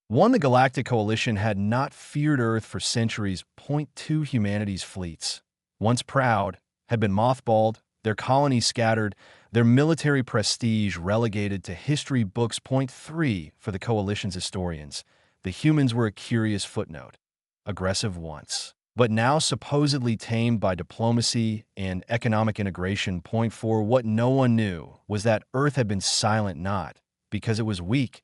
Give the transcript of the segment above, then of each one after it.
One, the Galactic Coalition had not feared Earth for centuries. Point two, humanity's fleets, once proud, had been mothballed, their colonies scattered, their military prestige relegated to history books. Point three, for the Coalition's historians, the humans were a curious footnote, aggressive once, but now supposedly tamed by diplomacy and economic integration. Point four, what no one knew was that Earth had been silent not because it was weak,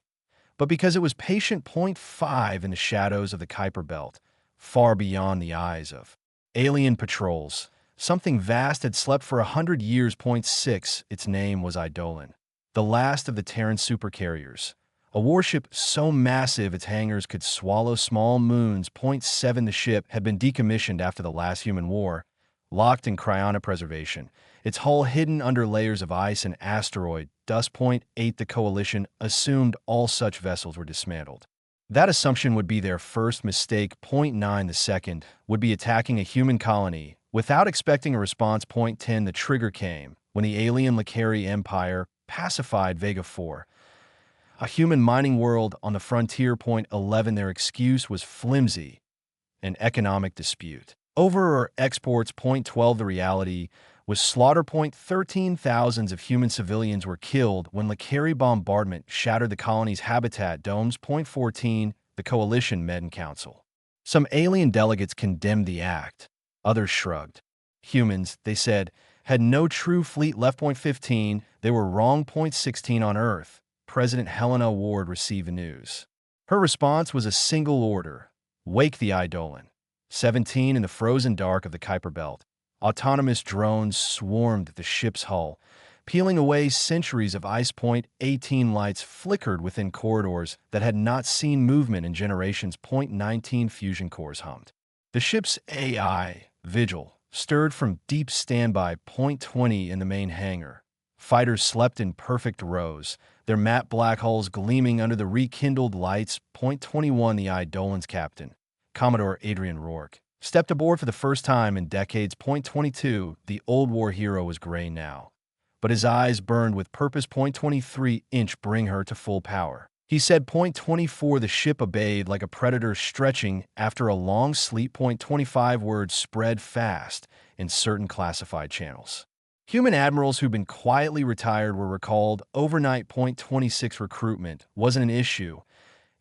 but because it was patient. Point five, in the shadows of the Kuiper Belt, far beyond the eyes of alien patrols, something vast had slept for 100 years. Point six, its name was Eidolon, the last of the Terran supercarriers, a warship so massive its hangars could swallow small moons. Point seven, the ship had been decommissioned after the last human war, locked in cryopreservation, its hull hidden under layers of ice and asteroid dust. Point eight, the Coalition assumed all such vessels were dismantled. That assumption would be their first mistake. Point nine, the second, would be attacking a human colony without expecting a response. Point 10, the trigger came when the alien Lakari Empire pacified Vega 4, a human mining world on the frontier. Point 11, their excuse was flimsy, an economic dispute over or exports. Point 12, the reality was slaughter. Point 13, thousands of human civilians were killed when Lakari bombardment shattered the colony's habitat domes. Point 14, the Coalition met in council. Some alien delegates condemned the act. Others shrugged. Humans, they said, had no true fleet left. Point 15, they were wrong. Point 16, on Earth, President Helena Ward received the news. Her response was a single order: wake the Eidolon. 17, in the frozen dark of the Kuiper Belt, autonomous drones swarmed the ship's hull, peeling away centuries of ice. Point 18, lights flickered within corridors that had not seen movement in generations. Point 19, fusion cores hummed. The ship's AI, Vigil, stirred from deep standby. Point 20, in the main hangar, fighters slept in perfect rows, their matte black hulls gleaming under the rekindled lights. Point 21, the Eidolon's captain, Commodore Adrian Rourke, stepped aboard for the first time in decades. Point 22, the old war hero was gray now, but his eyes burned with purpose. Point 23, inch bring her to full power, he said. Point 24, the ship obeyed like a predator stretching after a long sleep. Point 25, words spread fast in certain classified channels. Human admirals who'd been quietly retired were recalled overnight. Point 26, recruitment wasn't an issue.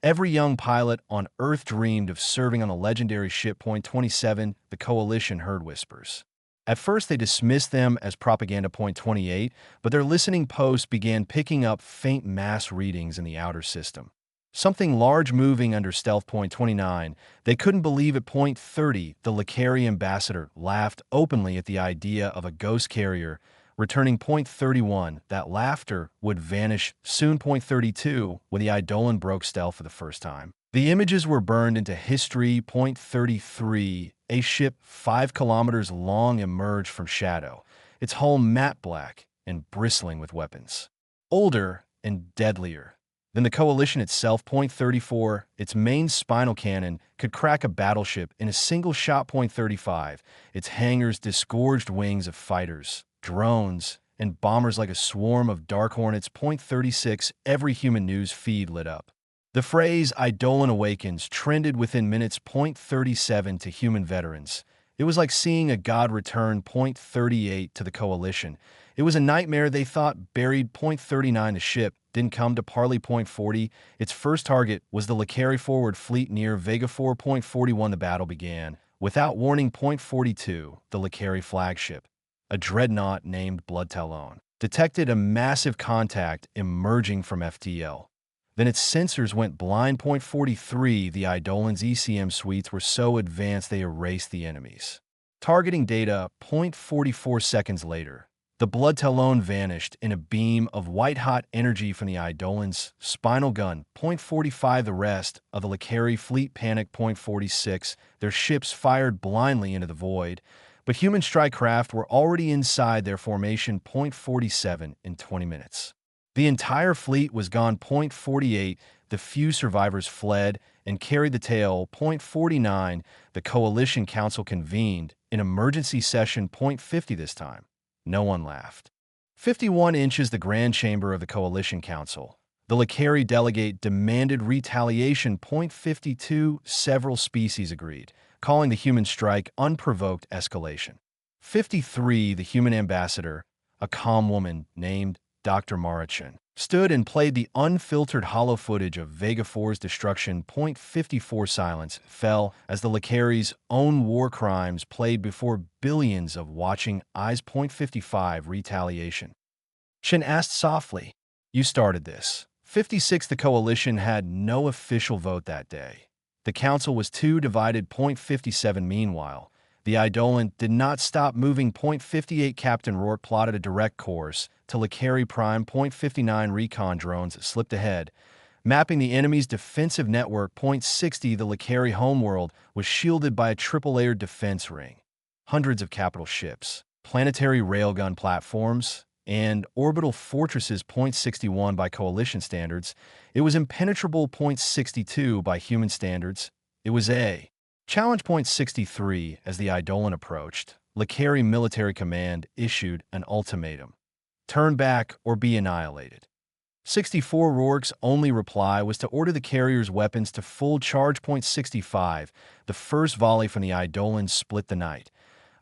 Every young pilot on Earth dreamed of serving on a legendary ship. Point 27, the Coalition heard whispers. At first, they dismissed them as propaganda. Point 28, but their listening posts began picking up faint mass readings in the outer system. Something large moving under stealth. Point 29, they couldn't believe it. Point 30, the Lakari ambassador laughed openly at the idea of a ghost carrier returning. Point 31, that laughter would vanish soon. Point 32, when the Eidolon broke stealth for the first time, the images were burned into history. Point 33, a ship 5 kilometers long emerged from shadow, its hull matte black and bristling with weapons, older and deadlier than the Coalition itself. Point 34, its main spinal cannon could crack a battleship in a single shot. Point 35, its hangars disgorged wings of fighters, drones, and bombers like a swarm of dark hornets. Point 36, every human news feed lit up. The phrase Eidolon awakens trended within minutes. Point 37, to human veterans, it was like seeing a god return. Point 38, to the Coalition, it was a nightmare they thought buried. Point 39, the ship didn't come to parley. Point 40, its first target was the Lakari forward fleet near Vega 4. Point 41, the battle began without warning. Point 42, the Lakari flagship, a dreadnought named Blood Talon, detected a massive contact emerging from FTL. Then its sensors went blind. Point 43, the Eidolon's ECM suites were so advanced they erased the enemy's targeting data. Point 44 seconds later, the Blood Talon vanished in a beam of white-hot energy from the Eidolon's spinal gun. Point 45, the rest of the Lakari fleet panicked. Point 46, their ships fired blindly into the void, but human strike craft were already inside their formation. Point 47, in 20 minutes, the entire fleet was gone. Point 48, the few survivors fled and carried the tale. Point 49, the Coalition Council convened an emergency session. Point 50, this time, no one laughed. 51 inches, the Grand Chamber of the Coalition Council, The Lakari delegate demanded retaliation. 52. Several species agreed, calling the human strike unprovoked escalation. 53. The human ambassador, a calm woman named Dr. Marichin, stood and played the unfiltered hollow footage of Vega 4's destruction. 54. Silence fell as the Lakari's own war crimes played before billions of watching eyes. 55. Retaliation. Shin asked softly, "You started this." 56. The coalition had no official vote that day. The council was too divided. 57. Meanwhile, the Eidolon did not stop moving. 58. Captain Rourke plotted a direct course to Lakari Prime. 59. Recon drones slipped ahead, mapping the enemy's defensive network. 60. The Lakari homeworld was shielded by a triple-layered defense ring. Hundreds of capital ships, planetary railgun platforms, and orbital fortresses. 61. By coalition standards, it was impenetrable. 62. By human standards, it was a challenge. 63. As the Eidolon approached, Lakari Military Command issued an ultimatum: turn back or be annihilated. 64. Rourke's only reply was to order the carrier's weapons to full charge. 65. The first volley from the Eidolon split the night,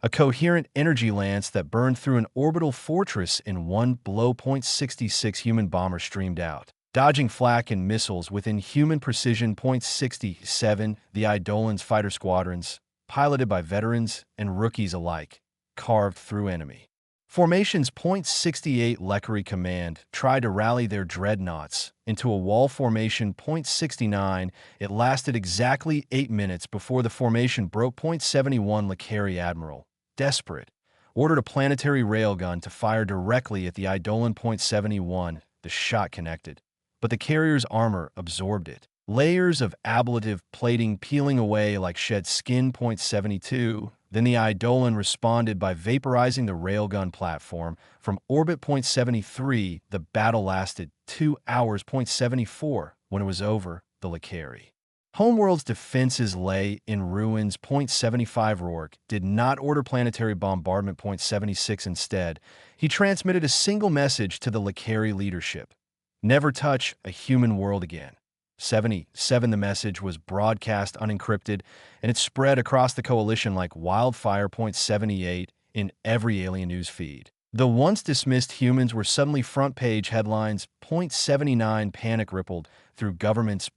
a coherent energy lance that burned through an orbital fortress in one blow. 66. Human bombers streamed out, dodging flak and missiles within human precision. 67. The Eidolon's fighter squadrons, piloted by veterans and rookies alike, carved through enemy formations. 68. Lakari Command tried to rally their dreadnoughts into a wall formation. 69. It lasted exactly 8 minutes before the formation broke. 71. Lakari Admiral, desperate, ordered a planetary railgun to fire directly at the Eidolon. 71. The shot connected, but the carrier's armor absorbed it, layers of ablative plating peeling away like shed skin. 72. Then the Eidolon responded by vaporizing the railgun platform from orbit. 73. The battle lasted 2 hours. 74. When it was over, the Lakari homeworld's defenses lay in ruins. 75. Rourke did not order planetary bombardment. 76. Instead, he transmitted a single message to the Lakari leadership: never touch a human world again. 77. The message was broadcast unencrypted, and it spread across the coalition like wildfire. 78. In every alien news feed, the once dismissed humans were suddenly front-page headlines. 79. Panic rippled through governments.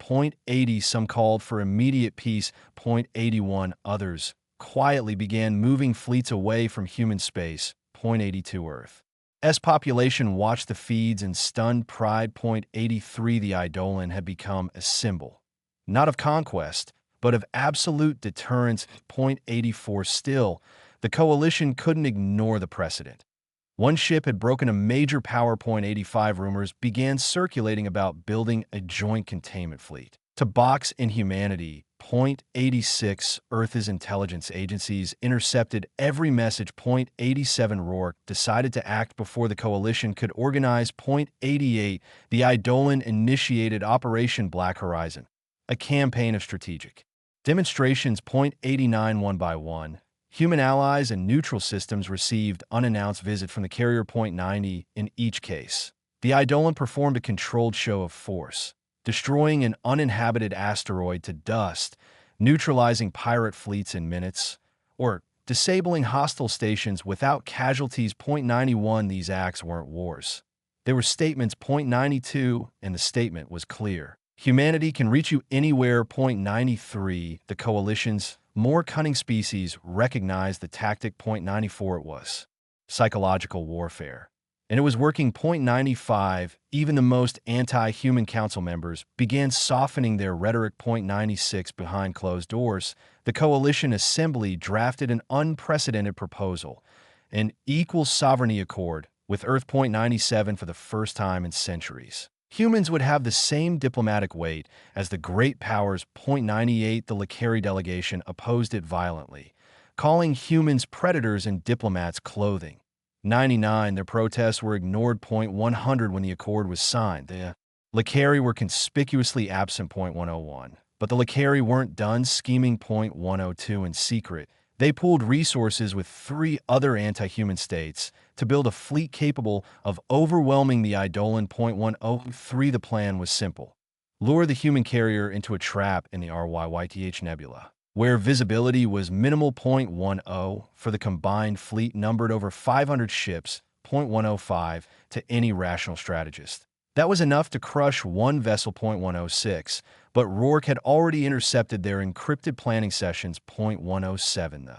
80. Some called for immediate peace. 81. Others quietly began moving fleets away from human space. 82. Earth's population watched the feeds in stunned pride. 83. The Eidolon had become a symbol, not of conquest, but of absolute deterrence. 84. Still, the coalition couldn't ignore the precedent. One ship had broken a major power. 85. Rumors began circulating about building a joint containment fleet to box inhumanity. 86. Earth's intelligence agencies intercepted every message. 87. Rourke decided to act before the coalition could organize. 88. The Eidolon initiated Operation Black Horizon, a campaign of strategic demonstrations. 89. One by one, human allies and neutral systems received unannounced visit from the carrier. 90. In each case, the Eidolon performed a controlled show of force, destroying an uninhabited asteroid to dust, neutralizing pirate fleets in minutes, or disabling hostile stations without casualties. 91. These acts weren't wars. They were statements. 92. And the statement was clear: humanity can reach you anywhere. 93. The coalition's more cunning species recognized the tactic. 94. It was psychological warfare, and it was working. 95. Even the most anti-human council members began softening their rhetoric. 96. Behind closed doors, the coalition assembly drafted an unprecedented proposal, an equal sovereignty accord with Earth. 97. For the first time in centuries, humans would have the same diplomatic weight as the great powers. 98. The Lakari delegation opposed it violently, calling humans predators and diplomats clothing. 99. Their protests were ignored. 100. When the accord was signed, the Lakari were conspicuously absent. 101. But the Lakari weren't done scheming. 102. In secret, They pooled resources with 3 other anti-human states to build a fleet capable of overwhelming the Eidolon. 103. The plan was simple. Lure the human carrier into a trap in the RYYTH nebula, where visibility was minimal. 10. For the combined fleet numbered over 500 ships. 105 to any rational strategist. That was enough to crush one vessel. 106, but Rourke had already intercepted their encrypted planning sessions. 107. The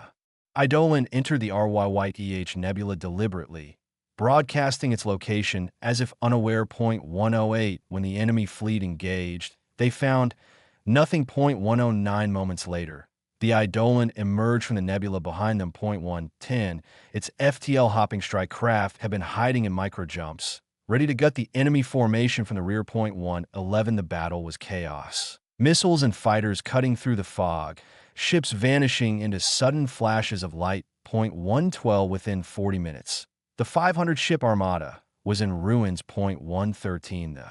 Eidolon entered the RYYTH nebula deliberately, broadcasting its location as if unaware. 108. When the enemy fleet engaged, they found nothing. 109 moments later, the Eidolon emerged from the nebula behind them. 110. Its FTL hopping strike craft had been hiding in microjumps, ready to gut the enemy formation from the rear. 111. The battle was chaos. Missiles and fighters cutting through the fog, ships vanishing into sudden flashes of light. 112. Within 40 minutes, the 500-ship armada was in ruins. 113. The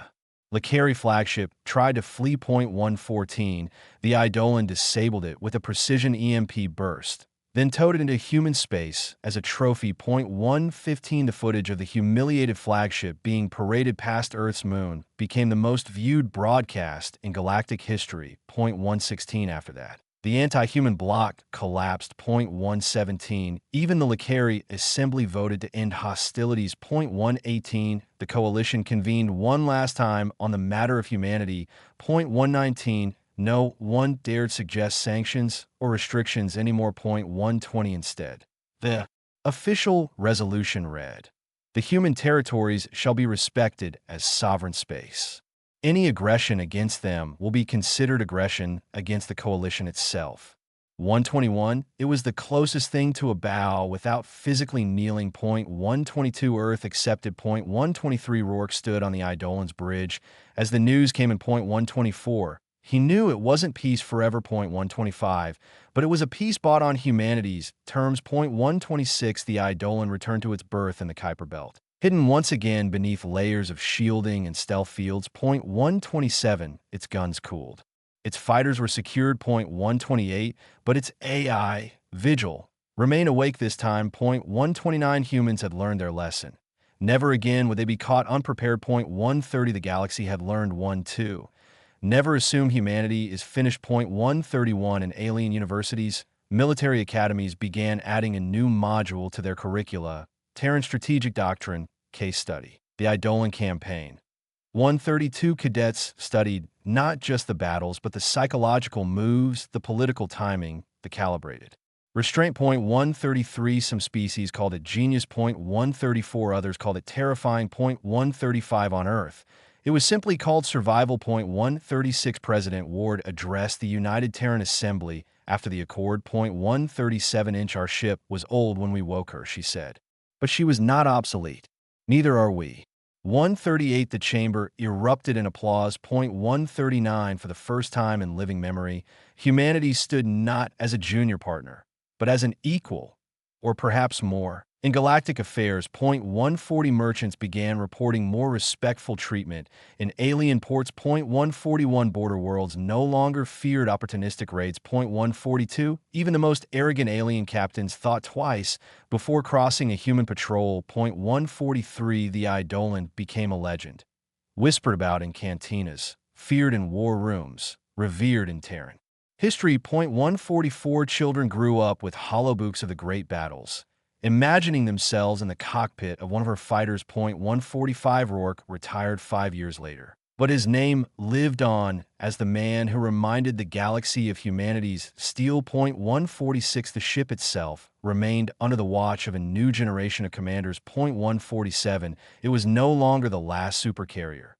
Lakari flagship tried to flee. 114. The Eidolon disabled it with a precision EMP burst, then towed it into human space as a trophy. 115. The footage of the humiliated flagship being paraded past Earth's moon became the most viewed broadcast in galactic history. 116. After that, the anti-human bloc collapsed. 117. Even the Lakari assembly voted to end hostilities. 118. The coalition convened one last time on the matter of humanity. 119. No one dared suggest sanctions or restrictions anymore. 120. Instead, the official resolution read, "The human territories shall be respected as sovereign space. Any aggression against them will be considered aggression against the coalition itself." 121. It was the closest thing to a bow without physically kneeling. 122. Earth accepted. 123. Rourke stood on the Eidolon's bridge as the news came in. 124. He knew it wasn't peace forever. 125. But it was a peace bought on humanity's terms. 126. The Eidolon returned to its berth in the Kuiper Belt, hidden once again beneath layers of shielding and stealth fields. 127. Its guns cooled. Its fighters were secured. 128. But its AI, Vigil, remained awake this time. 129. Humans had learned their lesson. Never again would they be caught unprepared. 130. The galaxy had learned 1-2. Never assume humanity is finished. 131. In alien universities, military academies began adding a new module to their curricula: Terran Strategic Doctrine, Case Study, the Eidolon Campaign. 132. Cadets studied not just the battles, but the psychological moves, the political timing, the calibrated restraint. 133. Some species called it genius. 134. Others called it terrifying. 135. On Earth, it was simply called survival. 136. President Ward addressed the United Terran Assembly after the accord. 137. Our ship was old when we woke her, she said, but she was not obsolete. Neither are we. 138. The chamber erupted in applause. 139. For the first time in living memory, humanity stood not as a junior partner, but as an equal, or perhaps more. In galactic affairs. 140. Merchants began reporting more respectful treatment in alien ports. 141. Border worlds no longer feared opportunistic raids. 142. Even the most arrogant alien captains thought twice before crossing a human patrol. 143. The Eidolon became a legend, whispered about in cantinas, feared in war rooms, revered in Terran history. 144. Children grew up with holobooks of the great battles, imagining themselves in the cockpit of one of her fighters. 145. Rourke retired 5 years later, but his name lived on as the man who reminded the galaxy of humanity's steel. 146. The ship itself remained under the watch of a new generation of commanders. 147. It was no longer the last supercarrier.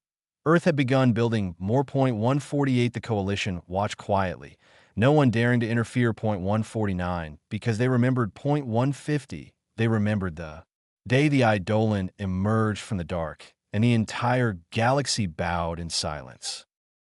Earth had begun building more. 148. The coalition watched quietly, no one daring to interfere. 149. Because they remembered. 150. They remembered the day the Eidolon emerged from the dark, and the entire galaxy bowed in silence.